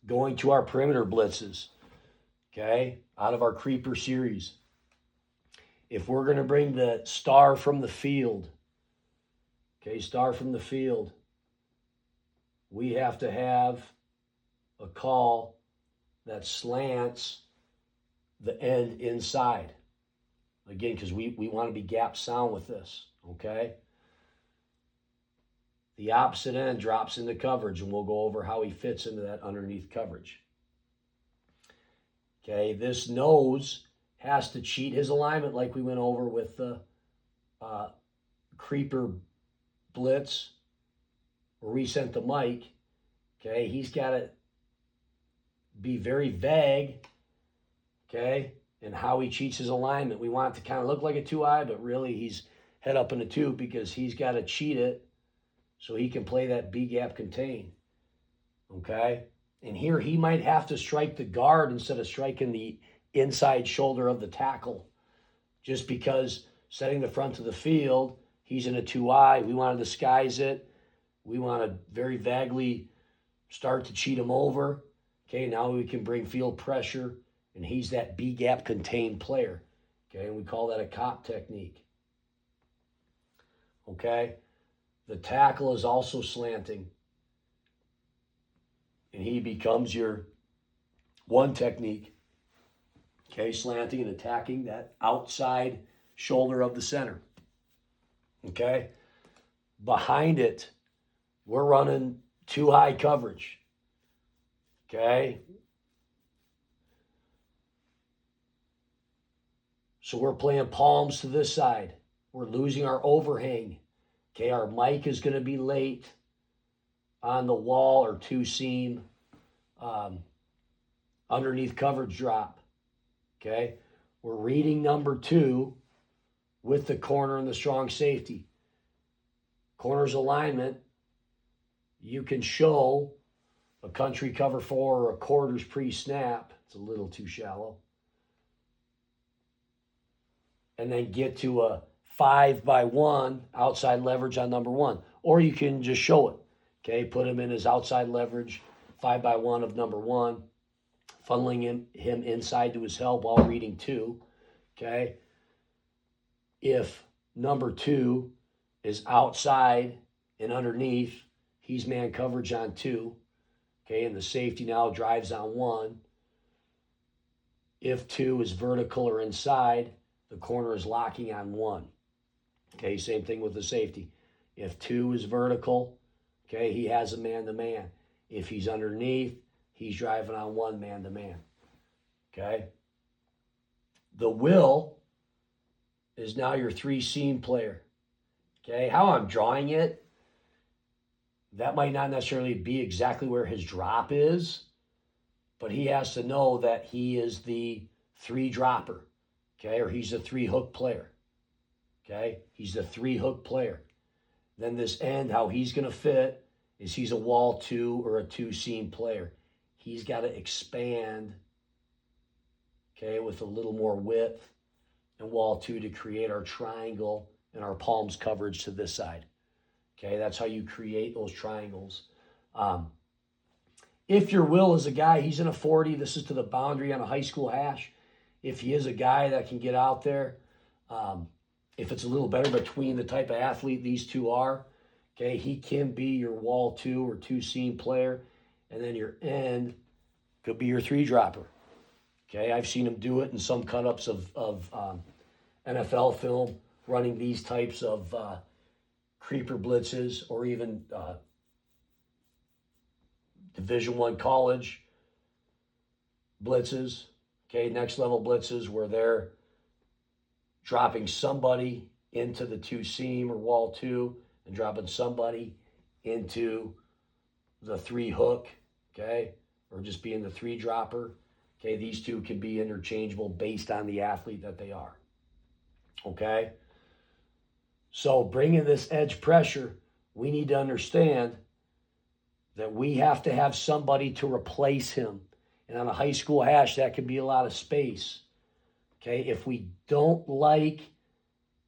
going to our perimeter blitzes, okay, out of our creeper series. If we're going to bring the star from the field, okay, star from the field, we have to have a call that slants the end inside. Again, because we want to be gap sound with this, okay? The opposite end drops into coverage, and we'll go over how he fits into that underneath coverage. Okay, this nose has to cheat his alignment like we went over with the creeper blitz where we sent the Mike. Okay, he's got to be very vague, okay, in how he cheats his alignment. We want it to kind of look like a 2-eye, but really he's head up in a 2 because he's got to cheat it so he can play that B-gap contain, okay? And here he might have to strike the guard instead of striking the inside shoulder of the tackle just because setting the front of the field, he's in a 2-eye. We want to disguise it. We want to very vaguely start to cheat him over. Okay, now we can bring field pressure, and he's that B-gap contained player. Okay, and we call that a cop technique. Okay, the tackle is also slanting, and he becomes your 1 technique. Okay, slanting and attacking that outside shoulder of the center. Okay, behind it, we're running 2-high coverage. Okay. So we're playing palms to this side. We're losing our overhang. Okay, our Mike is going to be late on the wall or 2-seam underneath coverage drop. Okay, we're reading number 2 with the corner and the strong safety. Corner's alignment, you can show a country cover 4 or a quarters pre-snap. It's a little too shallow. And then get to a 5-by-1 outside leverage on number 1. Or you can just show it. Okay, put him in his outside leverage, 5-by-1 of number 1, funneling him inside to his help while reading 2. Okay. If number 2 is outside and underneath, he's man coverage on 2. Okay, and the safety now drives on 1. If 2 is vertical or inside, the corner is locking on 1. Okay, same thing with the safety. If 2 is vertical, okay, he has a man-to-man. If he's underneath, he's driving on 1 man-to-man. Okay? The will is now your 3-seam player. Okay, how I'm drawing it, that might not necessarily be exactly where his drop is, but he has to know that he is the 3 dropper, okay, or he's a 3 hook player, okay? He's the 3 hook player. Then this end, how he's going to fit is he's a wall 2 or a 2-seam player. He's got to expand, okay, with a little more width and wall 2 to create our triangle and our palms coverage to this side. Okay, that's how you create those triangles. If your will is a guy, he's in a 40, this is to the boundary on a high school hash. If he is a guy that can get out there, if it's a little better between the type of athlete these two are, okay, he can be your wall 2 or 2-seam player, and then your end could be your 3 dropper. Okay, I've seen him do it in some cut-ups of NFL film, running these types of creeper blitzes, or even Division I college blitzes, okay, next level blitzes where they're dropping somebody into the 2-seam or wall 2 and dropping somebody into the 3 hook, okay, or just being the 3 dropper. Okay, these two can be interchangeable based on the athlete that they are, okay? So bringing this edge pressure, we need to understand that we have to have somebody to replace him. And on a high school hash, that could be a lot of space. Okay, if we don't like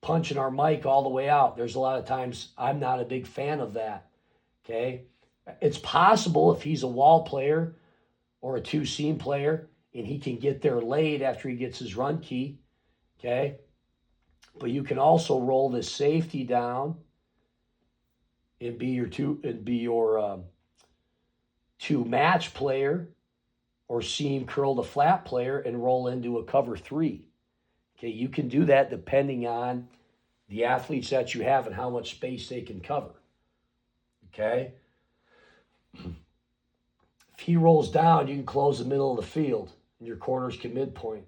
punching our mic all the way out, there's a lot of times I'm not a big fan of that. Okay, it's possible if he's a wall player or a two-seam player, and he can get there late after he gets his run key, okay? But you can also roll this safety down and be your two match player, or seam curl to flat player and roll into a cover three. Okay, you can do that depending on the athletes that you have and how much space they can cover. Okay? If he rolls down, you can close the middle of the field and your corners can midpoint.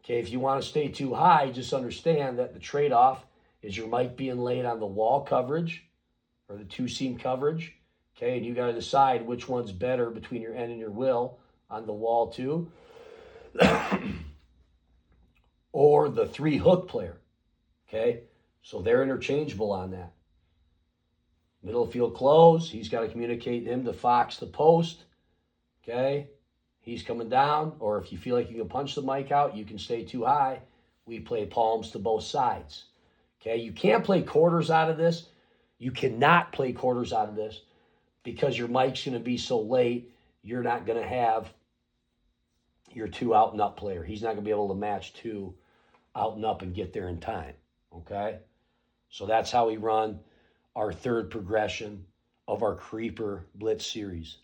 Okay, if you want to stay too high, just understand that the trade-off is your mic being laid on the wall coverage or the two-seam coverage. Okay, and you got to decide which one's better between your end and your will on the wall too. Or the three hook player. Okay, so they're interchangeable on that. Middle field close, he's got to communicate him to Fox the post. Okay, he's coming down, or if you feel like you can punch the mic out, you can stay too high. We play palms to both sides. Okay, you can't play quarters out of this. You cannot play quarters out of this because your mic's going to be so late, you're not going to have your two out and up player. He's not going to be able to match two out and up and get there in time. Okay, so that's how we run our third progression of our Creeper Blitz series.